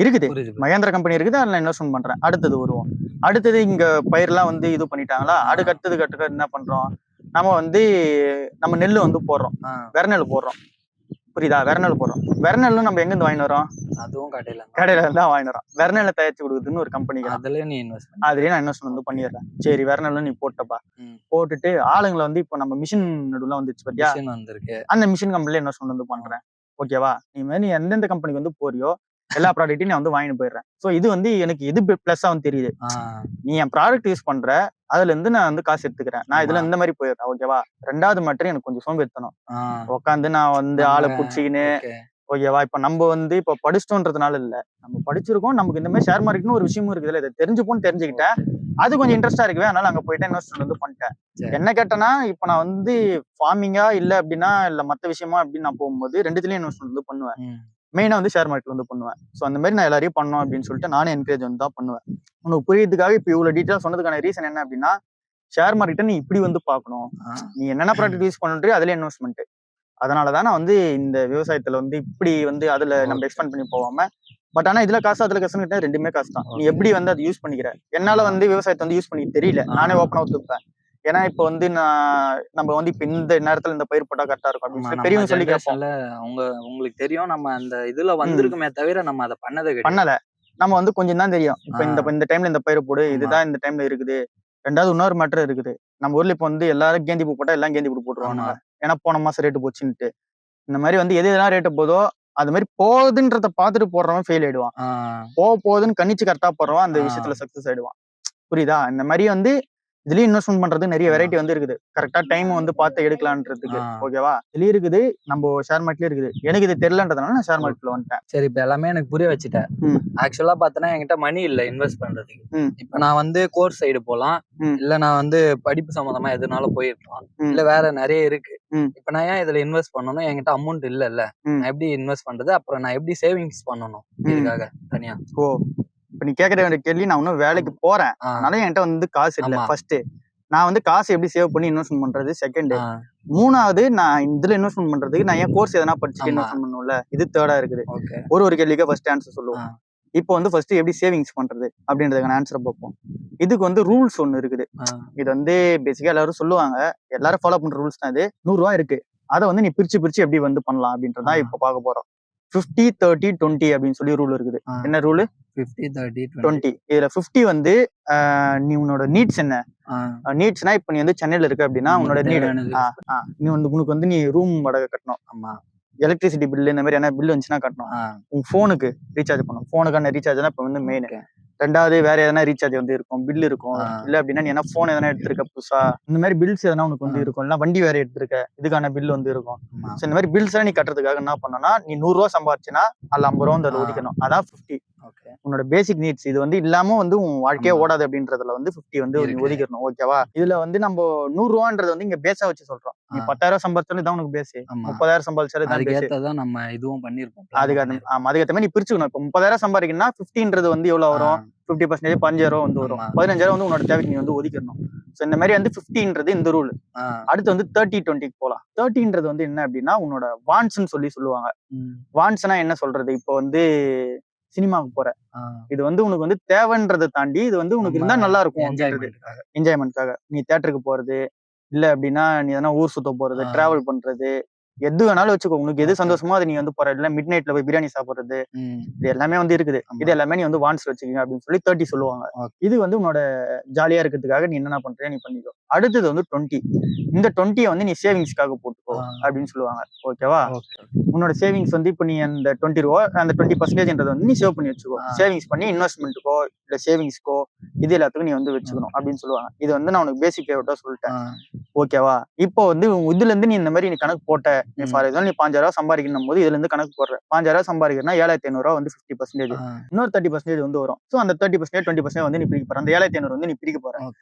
இருக்குது மகேந்திரா கம்பெனி இருக்குது, அதுல இன்வெஸ்ட்மெண்ட் பண்றேன். அடுத்தது வருவோம். அடுத்தது இங்க பயிரெல்லாம் வந்து இது பண்ணிட்டாங்களா, அடுத்தது என்ன பண்றோம், நம்ம வந்து நம்ம நெல்லு வந்து போடுறோம். வெற நெல் போடுறோம். புரியுதா? வெற நெல் போடுறோம். வெற நெல்லும் நம்ம எங்க இருந்து வாங்கிட்டு வரோம்? அதுவும் கடையில இருந்தா வாங்கிட்டு வரோம். வெற நெல்லை தயாரிச்சு கொடுக்குதுன்னு ஒரு கம்பெனி. அதுலயே நான் இன்வெஸ்ட்மெண்ட் வந்து பண்ணிடுறேன். சரி வெற நெல்லும் நீ போட்டப்பா, போட்டுட்டு ஆளுங்களை வந்து இப்போ நம்ம மிஷின் நடுவுல வந்துச்சு பாத்தியா, அந்த மிஷின் கம்பெனில இன்வெஸ்ட்மெண்ட் வந்து பண்றேன். ஓகேவா? நீ எந்தெந்த கம்பெனிக்கு வந்து போறியோ எல்லா ப்ராடக்ட்டையும் நான் வந்து வாங்கிட்டு போயிடுறேன். ஸோ இது வந்து எனக்கு எது பிளஸ்ஸா வந்து தெரியுது, நீ என் ப்ராடக்ட் யூஸ் பண்ற, அதுல இருந்து நான் வந்து காசு எடுத்துக்கிறேன். நான் இதுல இந்த மாதிரி போயிடுறேன். ஓகேவா? 2வது மேட்டர் எனக்கு கொஞ்சம் சோம்பேறித்தனம். உட்காந்து நான் வந்து ஆளை புடிச்சிக்கின்னு, ஓகேவா? இப்ப நம்ம வந்து இப்ப படிச்சிட்டோன்றதுனால இல்ல, நம்ம படிச்சிருக்கோம், நமக்கு இந்த மாதிரி ஷேர் மார்க்கெட்னு ஒரு விஷயமும் இருக்குதுல்ல, இதை தெரிஞ்சுப்போன்னு தெரிஞ்சுக்கிட்டேன். அது கொஞ்சம் இன்ட்ரெஸ்டா இருக்குவே, அதனால அங்க போயிட்டு இன்வெஸ்ட்மெண்ட் வந்து பண்ணிட்டேன். என்ன கேட்டனா, இப்ப நான் வந்து ஃபார்மிங்கா இல்ல அப்படின்னா இல்ல மத்த விஷயமா அப்படின்னு நான் போகும்போது 2துலயும் இன்வெஸ்ட்மெண்ட் வந்து பண்ணுவேன். மெயினா வந்து ஷேர் மார்க்கெட் வந்து பண்ணுவேன். ஸோ அந்த மாதிரி நான் எல்லாரையும் பண்ணோம் அப்படின்னு சொல்லிட்டு நானே என்கரேஜ் வந்து தான் பண்ணுவேன். உனக்கு புரியுறதுக்காக இப்போ இவ்வளவு டீட்டெயிலா சொன்னதுக்கான ரீசன் என்ன அப்படின்னா, ஷேர் மார்க்கெட்டை நீ இப்படி வந்து பார்க்கணும். நீ என்னென்ன ப்ராடக்ட் யூஸ் பண்றியோ அதுல இன்வெஸ்ட்மெண்ட். அதனாலதான் நான் வந்து இந்த விவசாயத்துல வந்து இப்படி வந்து அதுல நம்ம எக்ஸ்பெண்ட் பண்ணி போவாம, பட் ஆனா இதுல காசு அதுல காசுன்னு 2மே காசு தான். நீ எப்படி வந்து அதை யூஸ் பண்ணிக்கிற. என்னால வந்து விவசாயத்தை வந்து யூஸ் பண்ணிக்க தெரியல, நானே ஓப்பனா ஒத்துப்பேன். ஏன்னா இப்ப வந்து நம்ம வந்து இப்ப இந்த நேரத்துல இந்த பயிர் போட்டா கரெக்டா இருக்கும் அப்படின்னு பெரியவங்க சொல்லி கேட்போம். உங்களுக்கு தெரியும், நம்ம அந்த இதுல வந்திருக்குமே தவிர நம்ம அதை பண்ணல. நம்ம வந்து கொஞ்சம் தான் தெரியும். இப்ப இந்த டைம்ல இந்த பயிர் போடு, இதுதான் இந்த டைம்ல இருக்குது. 2வது இன்னொரு மேட்டர் இருக்குது. நம்ம ஊர்ல இப்ப வந்து எல்லாரும் கேந்தி பூ போட்டா எல்லாம் கேந்தி பூ போட்டுருவாங்க. ஏன்னா போன மாசம் ரேட்டு போச்சுன்ட்டு. இந்த மாதிரி வந்து எது எதெல்லாம் ரேட்டு போதோ அது மாதிரி போகுதுன்றத பாத்துட்டு போடுறவன் ஃபெயில் ஆயிடுவான். போகுதுன்னு கணிச்சு கரெக்டா போடுறவன் அந்த விஷயத்துல சக்சஸ் ஆயிடுவான். புரியுதா? இந்த மாதிரி வந்து இதுலயும் இன்வெஸ்ட்மெண்ட் பண்றது நிறைய வெரைட்டி வந்து இருக்குது. கரெக்டா டைம் வந்து பார்த்து எடுக்கலான்றதுக்கு. ஓகேவா? இதுலயும் இருக்குது, நம்ம ஷேர் மார்க்கெட்லயும் இருக்குது. எனக்கு இது தெரியலன்றதுனால நான் ஷேர் மார்க்கெட்ல வந்துட்டேன். சரி, இப்ப எல்லாமே எனக்கு புரிய வச்சுட்டேன். ஆக்சுவலா பாத்தனா என்கிட்ட மணி இல்ல இன்வெஸ்ட் பண்றதுக்கு. இப்ப நான் வந்து கோர்ஸ் சைடு போலாம், இல்ல நான் வந்து படிப்பு சம்பந்தமா எதுனாலும் போயிருக்கலாம், இல்ல வேற நிறைய இருக்கு. இப்ப நான் ஏன் இதுல இன்வெஸ்ட் பண்ணணும்? என்கிட்ட அமௌண்ட் இல்ல. நான் எப்படி இன்வெஸ்ட் பண்றது? அப்புறம் நான் எப்படி சேவிங்ஸ் பண்ணணும் இதுக்காக தனியா? இப்ப நீ கேட்கற வேண்டிய கேள்வி, நான் இன்னும் வேலைக்கு போறேன், அதனால என்கிட்ட வந்து காசு இல்ல. ஃபர்ஸ்ட் நான் வந்து காசு எப்படி சேவ் பண்ணி இன்வெஸ்ட்மெண்ட் பண்றது செகண்ட். மூணாவது, நான் இதுல இன்வெஸ்ட்மெண்ட் பண்றதுக்கு நான் ஏன் கோர்ஸ் எதனா படிச்சுட்டு இன்வெஸ்ட்மெண்ட் பண்ணணும்ல, இது தேர்டா இருக்குது. ஒரு கேள்விக்கு ஃபர்ஸ்ட் ஆன்சர் சொல்லுவோம். இப்போ வந்து ஃபர்ஸ்ட் எப்படி சேவிங்ஸ் பண்றது அப்படின்றதுக்கான ஆன்சரை பார்ப்போம். இதுக்கு வந்து ரூல்ஸ் ஒன்று இருக்குது. இது வந்து பேசிக்கா எல்லாரும் சொல்லுவாங்க, எல்லாரும் ஃபாலோ பண்ற ரூல்ஸ் தான். இது 100 ரூபா இருக்கு, அதை வந்து நீ பிரிச்சு எப்படி வந்து பண்ணலாம் அப்படின்றதான் இப்ப பார்க்க போறோம். 50 30 20 அப்படின்னு சொல்லி ரூல் இருக்குது. என்ன ரூல்? 50 30 20. இதுல 50 வந்து நீ உன்னோட நீட்ஸ் என்ன, நீட்ஸ்னா இப்ப நீ வந்து சென்னையில இருக்க அப்படின்னா உன்னோட நீட், நீ வந்து உனக்கு வந்து நீ ரூம் வாடகை கட்டணும், எலக்ட்ரிசிட்டி பில்லு இந்த மாதிரி என்ன பில் வந்துச்சுன்னா கட்டணும், உங்க போனுக்கு ரீசார்ஜ் பண்ணணும், போனுக்கான ரீசார்ஜ் தான் இப்ப வந்து மெயின். ரெண்டாவது வேற எதனா ரீசார்ஜ் வந்து இருக்கும், பில் இருக்கும். இல்ல அப்படின்னா நீ என்ன போன் எதனா எடுத்திருக்க புதுசா, இந்த மாதிரி பில்ஸ் எதனா உனக்கு வந்து இருக்கும். இல்ல வண்டி வேற எடுத்திருக்க, இதுக்கான பில் வந்து இருக்கும். இந்த மாதிரி பில்ஸ் எல்லாம் நீ கட்டுறதுக்காக என்ன பண்ணணும்னா, நீ 100 ரூபா சம்பாதிச்சுன்னா அதுல 50 ரூபா வந்து அதை ஒதுக்கணும். அதான் 50. உன்னோட பேசிக் நீட்ஸ். இது வந்து இல்லாம வந்து உன் வாழ்க்கையே ஓடாது அப்படின்றதுல வந்து 50 வந்து நீ ஒதுக்கிடணும். ஓகேவா? இதுல வந்து நம்ம 100 ரூபான்றது வந்து இங்க பேஸா வச்சு சொல்றோம். நீ 10,000 சம்பாதிச்சாலும் இதான் உனக்கு பேஸ், 30,000 சம்பாதிச்சாலும் இதான் பேஸ். நம்ம இதுவும் பண்ணிருப்போம். அதுக்கேற்ற மாதிரி நீ பிரிச்சுக்கணும். இப்ப 30,000 சம்பாதிக்கணும்னா 50ன்றது வந்து எவ்வளவு வரும்? 50% 5,000 வந்து வரும். 15,000 வந்து உன்னோட தேவைக்கு நீ வந்து ஒதுக்கிடணும். சோ இந்த மாதிரி வந்து 50ன்றது இந்த ரூல். அடுத்து வந்து 30 20க்கு போலாம். 30ன்றது வந்து என்ன அப்படின்னா உன்னோட வான்ஸ்ன்னு சொல்லுவாங்க. வான்ஸ்னா என்ன சொல்றது? இப்போ வந்து சினிமாவுக்கு போற, இது வந்து உனக்கு வந்து தேவைன்றதை தாண்டி இது வந்து உனக்கு இருந்தா நல்லா இருக்கும், என்ஜாய்மெண்ட்காக நீ தியேட்டருக்கு போறது, இல்ல அப்படின்னா நீ எதனா ஊர் சுத்த போறது, டிராவல் பண்றது, எது வேணாலும் வச்சுக்கோ. உனக்கு எது சந்தோஷமோ அதை நீ வந்து போற. இல்ல மிட் நைட்ல போய் பிரியாணி சாப்பிடுறது, இது எல்லாமே வந்து இருக்குது. இது எல்லாமே நீ வந்து வான்ஸ் வச்சுக்கீங்க அப்படின்னு சொல்லி 30 சொல்லுவாங்க. இது வந்து உன்னோட ஜாலியா இருக்கிறதுக்காக நீ என்னென்ன பண்றியோ நீ பண்ணிக்கோ. அடுத்தது வந்து 20. இந்த 20 வந்து நீ சேவிங்ஸ்க்காக போட்டுக்கோ அப்படின்னு சொல்லுவாங்க. ஓகேவா? உன்னோட சேவிங்ஸ் வந்து இப்ப நீ அந்த 20 ரூபா, அந்த 20% வந்து நீ சேவ் பண்ணி வச்சுக்கோ. சேவிங்ஸ் பண்ணி இன்வெஸ்ட்மெண்ட்டுக்கோ இல்ல சேவிங்ஸ்க்கோ இது எல்லாத்துக்கும் நீ வந்து வச்சுக்கணும் அப்படின்னு சொல்லுவாங்க. இது வந்து நான் உனக்கு பேசிக் லேஅவுட்டா சொல்லிட்டேன். ஓகேவா? இப்போ வந்து இதுல இருந்து நீ இந்த மாதிரி நீ கணக்கு போட்ட, ஃபார் எக்ஸாம்பிள் நீ 5,000 ரூபா சம்பாதிக்கணும் போது இதுல இருந்து கணக்கு போடுற. 5,000 ரூபா சம்பாதிக்கிறனா 7,500 ரூபா வந்து 50%, இன்னொரு 30% வந்து வரும். சோ அந்த 30% 20% வந்து நீ பிரிக்க போற. அந்த 7,500 வந்து நீ பிரிக்க போற.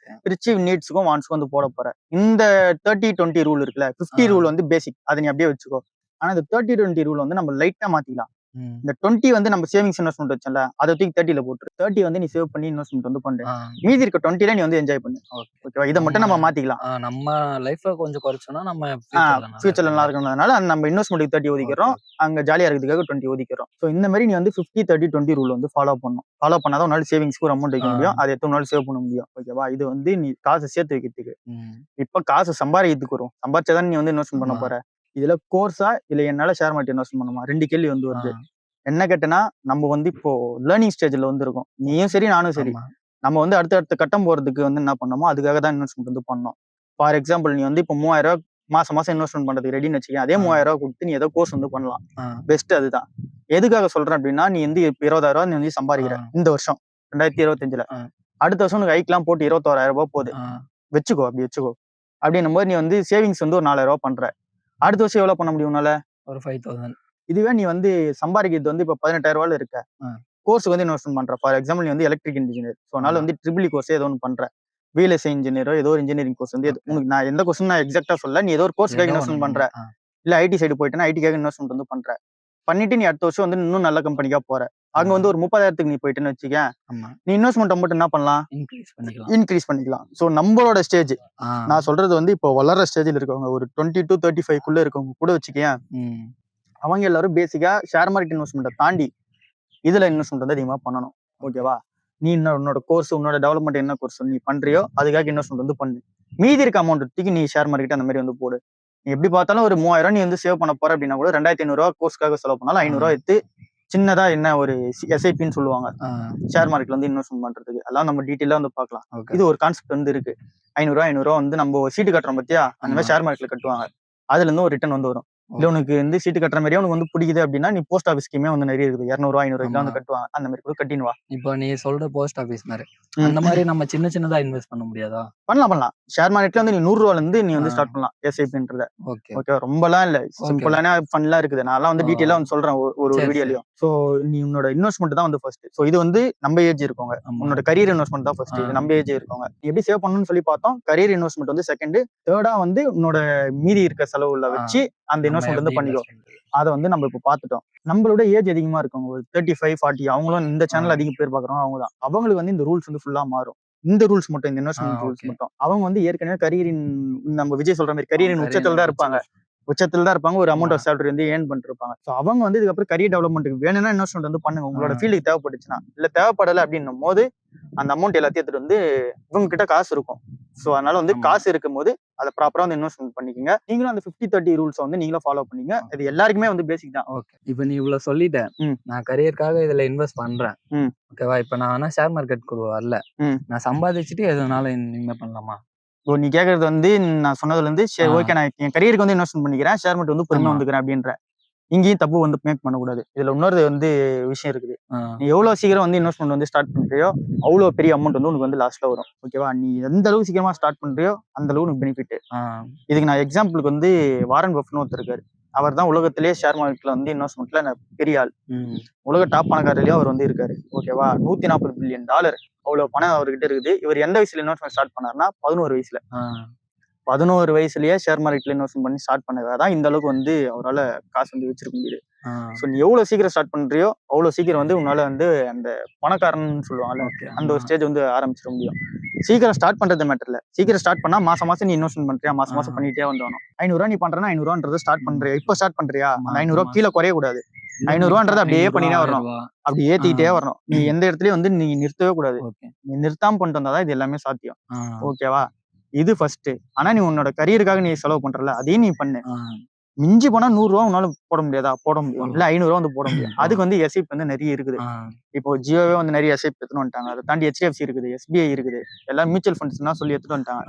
பிரிச்சு நீட்ஸ்க்கும் வான்ஸ்க்கும் வந்து போட போற. இந்த 30 20 ரூல் இருக்குல்ல, 50 ரூல் வந்து பேசிக், அதை நீ அப்படியே வச்சுக்கோ. ஆனா இந்த 30 20 ரூல் வந்து நம்ம லைட்டா மாத்திக்கலாம். இந்த 20 வந்து நம்ம சேவிங்ஸ் இன்வெஸ்ட்மெண்ட் வச்சல, அதை தூக்கி 30ல போட்டுரு. 30 வந்து நீ சேவ் பண்ணி இன்வெஸ்ட்மெண்ட் வந்து பண்ற. மீதி இருக்க 20ல நீ வந்து என்ஜாய் பண்ணு. ஓகேவா? இதை மட்டும் நம்ம மாத்திக்கலாம். நம்ம லைஃப்ல கொஞ்சம் குறைச்சோம்னா நம்ம ஃபியூச்சர்ல நல்லா இருக்கணும்னால நம்ம இன்வெஸ்ட்மெண்ட்டுக்கு 30 ஒதுக்கிறோம், அங்க ஜாலியா இருக்கிறதுக்காக 20 ஒதுக்கிறோம். ஸோ இந்த மாதிரி நீ வந்து 50 30 20 ரூல் வந்து ஃபாலோ பண்ணணும். ஃபாலோ பண்ணாதான் உன்னால சேவிங்ஸ்க்கு ஒரு அமௌண்ட் வைக்க முடியும், அதை எத்தனை நாள் சேவ் பண்ண முடியும். ஓகேவா? இது வந்து நீ காசு சேர்த்து வைக்கிறதுக்கு. இப்ப காசு சம்பாதிக்கிறதுக்கு வரும். சம்பாதிச்சாதான் நீ வந்து இன்வெஸ்ட்மெண்ட் பண்ண போற. இதுல கோர்ஸா இல்ல என்னால ஷேர் மார்க்கெட் இன்வெஸ்ட் பண்ணுமா, 2 கேள்வி வந்து வருது. என்ன கேட்டனா, நம்ம வந்து இப்போ லேர்னிங் ஸ்டேஜ்ல வந்து இருக்கோம். நீயும் சரி நானும் சரி. நம்ம வந்து அடுத்த கட்டம் போறதுக்கு வந்து என்ன பண்ணணுமோ அதுக்காக தான் இன்வெஸ்ட்மெண்ட் வந்து பண்ணணும். ஃபார் எக்ஸாம்பிள் நீ வந்து இப்போ 3,000 ரூபாய் மாசம் இன்வெஸ்ட்மெண்ட் பண்றதுக்கு ரெடின்னு வச்சுக்கேன். அதே 3,000 ரூபாய் கொடுத்து நீ ஏதோ கோர்ஸ் வந்து பண்ணலாம். பெஸ்ட் அதுதான். எதுக்காக சொல்றேன் அப்படின்னா, நீ வந்து 20,000 ரூபாய் நீ வந்து சம்பாதிக்கிற இந்த வருஷம் 2025ல. அடுத்த வருஷம் உனக்கு ஹைக்லாம் போட்டு 21,000 ரூபாய் போகுது வச்சுக்கோ. அப்படி வச்சுக்கோ. அப்படின்னும் போது நீ வந்து சேவிங்ஸ் வந்து ஒரு 4,000 ரூபாய் பண்ற. அடுத்த வருஷம் எவ்வளவு பண்ண முடியும் உன்னால? ஒரு 5,000. இதுவே நீ வந்து சம்பாதிக்கிறது வந்து இப்ப 18,000 ரூபாயில இருக்க, கோர்ஸ் வந்து இன்வெஸ்ட்மெண்ட் பண்ற. ஃபார் எக்ஸாம்பிள் நீ வந்து எலக்ட்ரிக் இன்ஜினியர், ஸோ அதனால வந்து ட்ரிபிள் கோர்ஸ் ஏதோ ஒன்று பண்ற, VLSI இன்ஜினியரோ ஏதோ ஒரு இன்ஜினியரிங் கோர்ஸ் வந்து உனக்கு நான் எந்த கோர்ஸ் நான் எக்ஸாக்டா சொல்ல, நீ ஏதோ ஒரு கோர்ஸ்க்காக இன்வெஸ்ட்மெண்ட் பண்ற. இல்ல ஐடி சைடு போயிட்டேன்னா ஐடிக்காக இன்வெஸ்ட்மெண்ட் வந்து பண்ற. பண்ணிட்டு நீ அடுத்த வருஷம் வந்து இன்னும் நல்ல கம்பெனிக்கா போற. அங்க வந்து ஒரு 30,000க்கு நீ போயிட்டேன்னு வச்சுக்க, நீ இன்வெஸ்ட்மெண்ட் மட்டும் என்ன பண்ணலாம்? இன்க்ரீஸ் பண்ணிக்கலாம். ஸோ நம்மளோட ஸ்டேஜ் நான் சொல்றது வந்து இப்போ வளர்ற ஸ்டேஜில் இருக்கவங்க, ஒரு 20 to 35 இருக்கவங்க கூட வச்சுக்கேன், அவங்க எல்லாரும் பேசிக்கா ஷேர் மார்க்கெட் இன்வெஸ்ட்மெண்ட்டை தாண்டி இதுல இன்வெஸ்ட்மெண்ட் வந்து அதிகமா பண்ணணும். ஓகேவா? நீ உன்னோட கோர்ஸ், உன்னோட டெவலப்மெண்ட் என்ன கோர்ஸ் நீ பண்றியோ அதுக்காக இன்வெஸ்ட்மெண்ட் வந்து பண்ணு. மீதி இருக்க அமௌண்ட் தூக்கி நீ ஷேர் மார்க்கெட் அந்த மாதிரி வந்து போடு. நீ எப்படி பார்த்தாலும் ஒரு 3,000 நீ வந்து சேவ் பண்ண போற அப்படின்னா கூட 2,500 ரூபாய் கோர்ஸ்க்காக செலவு பண்ணாலும் 500 ரூபாய் எடுத்து சின்னதா என்ன ஒரு SIPன்னு சொல்லுவாங்க, ஷேர் மார்க்கெட்ல வந்து இன்வெஸ்ட்மெண்ட் பண்றதுக்கு. அதெல்லாம் நம்ம டீட்டெயிலா வந்து பார்க்கலாம். இது ஒரு கான்செப்ட் வந்து இருக்கு. 500 ரூபாய் வந்து நம்ம சீட்டு கட்டுறோம் பத்தியா, அந்த மாதிரி ஷேர் மார்க்கெட்ல கட்டுவாங்க. அதுல இருந்து ஒரு ரிட்டர்ன் வந்து வரும். இல்ல உனக்கு வந்து சீட்டு கட்டுற மாதிரியே உனக்கு வந்து பிடிக்குது அப்படின்னா நீ போஸ்ட் ஆஃபீஸ் ஸ்கீமே வந்து நிறைய இருக்குது. 200 500 வந்து கட்டுவாங்க. அந்த மாதிரி கூட கட்டினுவா. இப்போ நீ சொல்ற போஸ்ட் ஆஃபீஸ் மாதிரி அந்த மாதிரி நம்ம சின்னதா இன்வெஸ்ட் பண்ண முடியாதா? பண்ணலாம். ஷேர் மார்க்கெட்ல வந்து நீ 100 ரூபாயில இருந்து நீ வந்து ஸ்டார்ட் பண்ணலாம் SIPன்றத. ஓகே, ரொம்பலாம் இல்ல, சிம்பிளான ஃபண்ட்லாம் இருக்குது. நான் வந்து டீட்டெயிலா வந்து சொல்றேன் ஒரு வீடியோலயும். சோ நீ உன்னோட இன்வெஸ்ட்மெண்ட் தான் வந்து ஃபர்ஸ்ட். சோ இது வந்து நம்ம ஏஜ் இருக்கவங்க, உன்னோட கரியர் இன்வெஸ்ட்மெண்ட் தான் ஃபர்ஸ்ட். இது நம்ம ஏஜ் இருக்கவங்க. நீ எப்படி சேவ் பண்ணணும்னு சொல்லி பார்த்தோம். கரியர் இன்வெஸ்ட்மெண்ட் வந்து செகண்ட். தேர்டா வந்து உன்னோட மீதி இருக்க செலவுல வச்சு அந்த இன்வெஸ்ட்மெண்ட் வந்து பண்ணிக்கோ. அதை வந்து நம்ம இப்போ பார்த்துட்டோம். நம்மளோட ஏஜ் அதிகமா இருக்கும், ஒரு 35-40, அவங்களும் இந்த சேனல் அதிக பேர் பாக்குறவங்க அவங்க தான். அவங்களுக்கு வந்து இந்த ரூல்ஸ் வந்து ஃபுல்லா மாறும். இந்த ரூல்ஸ் மட்டும், இந்த இன்வெஸ்ட்மெண்ட் ரூல்ஸ் மட்டும். அவங்க வந்து ஏற்கனவே கரியரின், நம்ம விஜய் சொல்ற மாதிரி கரியரின் உச்சத்துல தான் இருப்பாங்க. ஒரு அமௌண்ட் ஆஃப் சேலரி வந்து ஏர்ன் பண்ணிட்டு இருப்பாங்க. ஸோ அவங்க வந்து இதுக்கப்புறம் கரியர் டெவலப்மெண்ட்டுக்கு வேணும்னா இன்வெஸ்ட்மெண்ட் வந்து பண்ணுங்க, உங்களோட ஃபீல்டுக்கு தேவைப்பட்டுச்சுன்னா. இல்ல தேவைப்படலை அப்படின்னும் போது அந்த அமௌண்ட் எல்லாத்தையும் எடுத்துட்டு வந்து இவங்க கிட்ட காசு இருக்கும். ஸோ அதனால வந்து காசு இருக்கும் போது அதை ப்ராப்பரா வந்து இன்வெஸ்ட்மெண்ட் பண்ணிக்கோங்க. நீங்களும் அந்த 50-30 ரூல்ஸ் வந்து நீங்களும் ஃபாலோ பண்ணீங்க. இது எல்லாருக்குமே வந்து பேசிக் தான். ஓகே, இப்போ நீ இவ்வளவு சொல்லிட்டேன். நான் கரியருக்காக இதுல இன்வெஸ்ட் பண்றேன். ஓகேவா, இப்போ நான் ஆனா ஷேர் மார்க்கெட் வரல, நான் சம்பாதிச்சுட்டு எதுனால இன்வெஸ்ட் பண்ணலாமா? இப்போ நீ கேட்கறது வந்து நான் சொன்னதுல இருந்து சரி ஓகே, நான் என் கரியருக்கு வந்து இன்வெஸ்ட்மெண்ட் பண்ணிக்கிறேன், ஷேர் மார்க்கெட் வந்து பொறுமை வந்துக்கிறேன் அப்படின்ற இங்கேயும் தப்பு வந்து மேக் பண்ணக்கூடாது. இதுல இன்னொரு வந்து விஷயம் இருக்குது. நீ எவ்வளவு சீக்கிரம் வந்து இன்வெஸ்ட்மெண்ட் வந்து ஸ்டார்ட் பண்றியோ அவ்வளவு பெரிய அமௌண்ட் வந்து உனக்கு வந்து லாஸ்ட்ல வரும். ஓகேவா, நீ எந்த அளவுக்கு சீக்கிரமா ஸ்டார்ட் பண்றியோ அந்த அளவுக்கு உனக்கு பெனிஃபிட். இதுக்கு நான் எக்ஸாம்பிளுக்கு வந்து வாரன் பஃபெட்னு ஒருத்தர் இருக்காரு. அவர் தான் உலகத்திலேயே ஷேர் மார்க்கெட்ல வந்து இன்வெஸ்ட்மெண்ட்ல பெரிய ஆள். உலக டாப் பணக்காரர்லயும் அவர் வந்து இருக்காரு. ஓகேவா, $140 பில்லியன் அவ்வளவு பணம் அவர்கிட்ட இருக்குது. இவர் எந்த வயசுல இன்வெஸ்ட்மெண்ட் ஸ்டார்ட் பண்ணாருன்னா 11 வயசுல. 11 வயசுலயே ஷேர் மார்க்கெட்ல இன்வெஸ்ட்மெண்ட் பண்ணி ஸ்டார்ட் பண்ணதான் இந்த அளவுக்கு வந்து அவரால் காசு வந்து வச்சிருக்க முடியுது. ஸோ நீ எவ்வளவு சீக்கிரம் ஸ்டார்ட் பண்றியோ அவ்வளவு சீக்கிரம் வந்து உன்னால வந்து அந்த பணக்காரன்னு சொல்லுவாங்கல்ல, அந்த ஒரு ஸ்டேஜ் வந்து ஆரம்பிச்சிட முடியும். சீக்கிரம் ஸ்டார்ட் பண்றது மேட்டர் இல்ல, சீக்கிரம் ஸ்டார்ட் பண்ணா மாசம் மாசம் நீ இன்வெஸ்ட்மெண்ட் பண்றியா, மாசம் மாசம் பண்ணிட்டே வந்தோம். 500 ரூபா நீ பண்றேன்னா 500 ரூபான்றது ஸ்டார்ட் பண்றியா, இப்போ ஸ்டார்ட் பண்றியா, அந்த 500 ரூபா கீழே குறைய கூடாது. 500 ரூபான்றது அப்படியே பண்ணினே வரணும், அப்படி ஏத்திக்கிட்டே வரணும். நீ எந்த இடத்துலயும் வந்து நீ நிறுத்தவே கூடாது. நீ நிறுத்தாம பண்ணிட்டு வந்தாதான் இது எல்லாமே சாத்தியம். ஓகேவா, இது ஃபர்ஸ்ட். ஆனா நீ உன்னோட கரியருக்காக நீ செலவு பண்றல, அதையும் நீ பண்ணு. மிஞ்சி போனா 100 ரூபா உன்னால போட முடியாதா? போட முடியும். இல்ல 500 ரூபா வந்து போட முடியும். அதுக்கு வந்து எஸ்ஐபி வந்து நிறைய இருக்குது. இப்போ ஜியோவே வந்து நிறைய எஸ்ஐபி எடுத்துட்டு வந்துட்டாங்க. அதை தாண்டி HDFC இருக்குது, SBI இருக்குது, எல்லாம் மியூச்சுவல் ஃபண்ட்ஸ் சொல்லி எடுத்துட்டு வந்துட்டாங்க.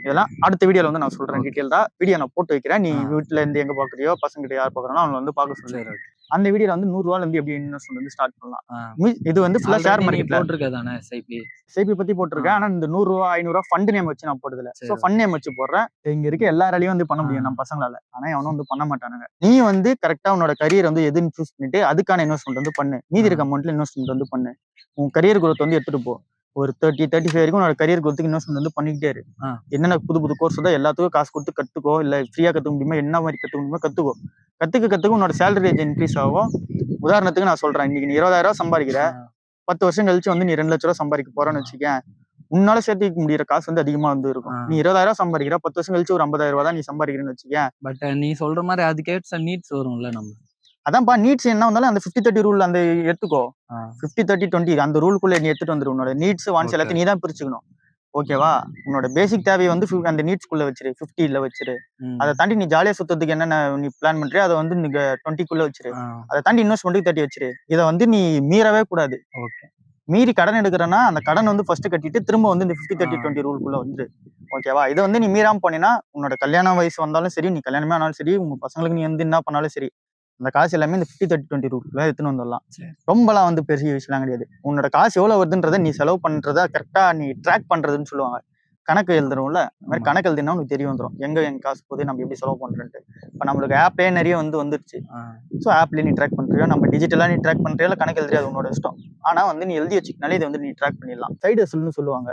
இதெல்லாம் அடுத்த வீடியோல வந்து நான் சொல்றேன் டீட்டெயில்டா. வீடியோ நான் போட்டு வைக்கிறேன். நீ வீட்டுல இருந்து எங்க பாக்குறியோ, பசங்க கிட்ட யார் பாக்குறானோ அவங்க வந்து பாக்க சொல்லுங்க. அந்த வீடியோல வந்து 100 ரூபால இருந்து எப்படி இன்வெஸ்ட்மெண்ட் வந்து ஸ்டார்ட் பண்ணலாம். இது வந்து ஃபுல்லா ஷேர் மார்க்கெட்ல போட்டுருக்கதானே எஸ்ஐபி பத்தி போட்டுருக்கேன். ஆனா இந்த 100 ரூபா 500 ரூபா ஃபண்ட் நேம் வச்சு நான் போடுறதுல. சோ ஃபண்ட் நேம் வச்சு போடுறேன். இங்க இருக்க எல்லாராலையும் வந்து பண்ண முடியும் நம்ம பசங்களால, ஆனா அவனும் வந்து பண்ண மாட்டானுங்க. நீ வந்து கரெக்டா உன்னோட கரியர் வந்து எதுன்னு சூஸ் பண்ணிட்டு அதுக்கான இன்வெஸ்ட்மெண்ட் வந்து பண்ணு. மீதி இருக்க அமௌண்ட்ல இன்வெஸ்ட்மெண்ட் வந்து பண்ணு. உன் கரியர் குரோத் வந்து எடுத்துட்டு போ. ஒரு 30-35 வரைக்கும் உன்னோட கரியர் குரோத்துக்கு இன்வெஸ்ட்மெண்ட் வந்து பண்ணிக்கிட்டே இரு. என்னென்ன புது கோர்ஸ் தான் எல்லாத்துக்கும் காசு கொடுத்து கத்துக்கோ, இல்ல ஃப்ரீயா கத்துக்க முடியுமா, என்ன மாதிரி கத்துக்க முடியுமோ கத்துக்கோ. கத்துக்க உன்னோட சேலரி ரேஞ்ச் இன்க்ரீஸ் ஆகும். உதாரணத்துக்கு நான் சொல்றேன், இன்னைக்கு நீ 20,000 ரூபாய் சம்பாதிக்கிற, 10 வருஷம் கழிச்சு வந்து நீ 2 லட்ச ரூபாய் சம்பாதிக்க போறன்னு வச்சுக்கேன், உன்னால சேர்த்துக்க முடியற காசு வந்து அதிகமா வந்து இருக்கும். நீ 20,000 சம்பாதிக்கிற, 10 வருஷம் கழிச்சு ஒரு 50,000 ரூபாய் தான் நீ சம்பாதிக்கிறேன்னு வச்சுக்கேன். பட் நீ சொல்ற மாதிரி அதுக்கேற்ற நீட்ஸ் வரும்ல நம்ம. அதான்ப்பா, நீட்ஸ் என்ன வந்தாலும் அந்த 50-30 ரூல் அந்த எடுத்துக்கோ. 50-30-20 அந்த ரூலுக்குள்ள நீ எடுத்துட்டு வந்துரு. உன்னோட நீட்ஸ் வான்ஸ் எல்லாத்தையும் நீ தான் பிரிச்சுக்கணும். ஓகேவா, உன்னோட பேசிக் தேவையை வந்து அந்த நீட்ஸ்குள்ள வச்சிரு, 50ல வச்சிரு. அதை தாண்டி நீ ஜாலியா சுத்தத்துக்கு என்னென்ன நீ பிளான் பண்றியோ அதை வந்து நீங்க 20க்குள்ள வச்சிரு. அதை தாண்டி இன்வெஸ்ட்மெண்ட்டுக்கு 30 வச்சிரு. இதை வந்து நீ மீறவே கூடாது. மீறி கடன் எடுக்கிறன்னா அந்த கடன் வந்து ஃபர்ஸ்ட் கட்டிட்டு திரும்ப வந்து இந்த 50-30-20 ரூலுக்குள்ள வந்துரு. ஓகேவா, இதை வந்து நீ மீறாம பண்ணினா உன்னோட கல்யாண வயசு வந்தாலும் சரி, நீ கல்யாணமே ஆனாலும் சரி, உங்க பசங்களுக்கு நீ வந்து என்ன பண்ணாலும் சரி, அந்த காசு எல்லாமே இந்த 50-30-20 ரூலுக்குள்ள எடுத்துன்னு வந்துடலாம். ரொம்பலாம் வந்து பெரிய விஷயம்லாம் கிடையாது. உன்னோட காசு எவ்வளவு வருதுன்றதை நீ செலவு பண்றத கரெக்டா நீ ட்ராக் பண்றதுன்னு சொல்லுவாங்க. கணக்கு எழுதுறோம்ல, அந்த மாதிரி கணக்கு எழுதினா உனக்கு தெரிய வந்துடும் எங்க காசு போகுது, நம்ம எப்படி செலவு பண்றேன்ட்டு. இப்ப நம்மளுக்கு ஆப்லயே நிறைய வந்துருச்சு. ஸோ ஆப்லயே நீ ட்ராக் பண்றியோ, நம்ம டிஜிட்டலா நீ ட்ராக் பண்றியோ, இல்லை கணக்கு எழுதுறியோ, அது உன்னோட இஷ்டம். ஆனா வந்து நீ எழுதி வச்சுக்கினாலே இதை வந்து நீ ட்ராக் பண்ணிடலாம். சைடு ஹஸ்ல்னு சொல்லுவாங்க.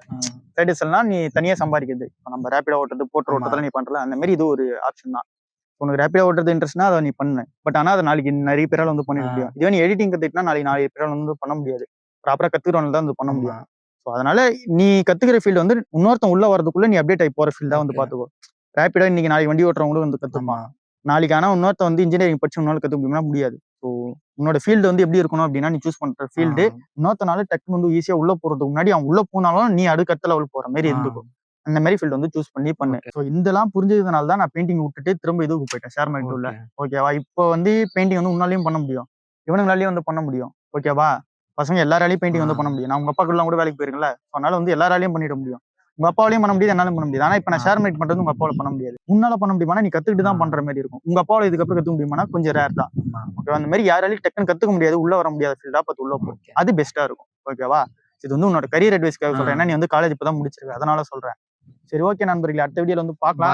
சைடு ஹஸ்ல்னா நீ தனியா சம்பாதிக்கிறது. இப்போ நம்ம ரேபிடோ ஓட்டுறது, போட்டோ ஓட்டுறதுல நீ பண்றல, அந்த மாதிரி இது ஒரு ஆப்ஷன் தான். உனக்கு ரேபிடோ ஓட்டுறது இன்ட்ரெஸ்ட்னா அதை நீ பண்ணு. பட் ஆனா அதை நாளைக்கு நிறைய பேரால் வந்து பண்ணிட முடியும். இதே நீ எடிட்டிங் கத்துக்கிட்டா நாளைக்கு 4 பேரால் வந்து பண்ண முடியாது. ப்ராப்பரா கத்துக்கிறவங்க தான் வந்து பண்ண முடியும். ஸோ அதனால நீ கத்துக்கிற ஃபீல்டு வந்து இன்னொருத்தன் உள்ள வரதுக்குள்ள நீ அப்டேட் ஆகி போற ஃபீல்டா வந்து பாத்துக்கோ. ரேபிடோ இன்னைக்கு நாளைக்கு வண்டி ஓட்டுறவங்களும் வந்து கத்துப்பான். நாளைக்கு ஆனா இன்னொருத்த வந்து இன்ஜினியரிங் படிச்சு உன்னால கத்துக்க முடியுமா? முடியாது. ஸோ உன்னோட ஃபீல்டு வந்து எப்படி இருக்கணும் அப்படின்னா, நீ சூஸ் பண்ற ஃபீல்டு இன்னொருத்தனால டக்குனு வந்து ஈஸியா உள்ள போறதுக்கு முன்னாடி அவன் உள்ள போனாலும் நீ அடுத்த லெவல் போற மாதிரி இருந்துக்கும். அந்த மாதிரி ஃபீல்டு வந்து சூஸ் பண்ணி பண்ணு. ஸோ இதெல்லாம் புரிஞ்சதுனால தான் நான் பெயிண்டிங் விட்டுட்டு திரும்ப இதுக்கு போயிட்டேன், ஷேர் மார்க்கெட் உள்ள. ஓகேவா, இப்போ வந்து பெயிண்டிங் வந்து உன்னாலையும் பண்ண முடியும், இவனுங்களாலையும் வந்து பண்ண முடியும். ஓகேவா, பசங்க எல்லாராலையும் பெயிண்டிங் வந்து பண்ண முடியும். நான் உங்க அப்பாக்குள்ள கூட வேலைக்கு போயிருக்கல, அதனால வந்து எல்லாராலையும் பண்ணிட முடியும். உங்க அப்பாவாலையும் பண்ண முடியாது, என்னாலும் பண்ண முடியாது. ஆனா இப்ப நான் ஷேர் மார்க்கெட் பண்றது உங்க அப்பாவால பண்ண முடியாது. உன்னால பண்ண முடியுமா? நீ கத்துக்கிட்டு தான் பண்ற மாதிரி இருக்கும். உங்க அப்பாவால இதுக்கப்புறம் கத்துக்க முடியுமா? கொஞ்சம் ரேர் தான். ஓகேவா, அந்த மாதிரி யாராலையும் டக்குன்னு கத்துக்க முடியாது, உள்ள வர முடியாத ஃபீல்டா பார்த்து உள்ள போ. அது பெஸ்டா இருக்கும். ஓகேவா, இது வந்து உன்னோட கரியர் அட்வைஸ்க்காக சொல்றேன். ஏன்னா நீ வந்து காலேஜ் இப்பதான் முடிச்சிருக்க, அதனால சொல்றேன். சரி, ஓகே நண்பர்களே, அடுத்த வீடியோல வந்து பார்க்கலாம்.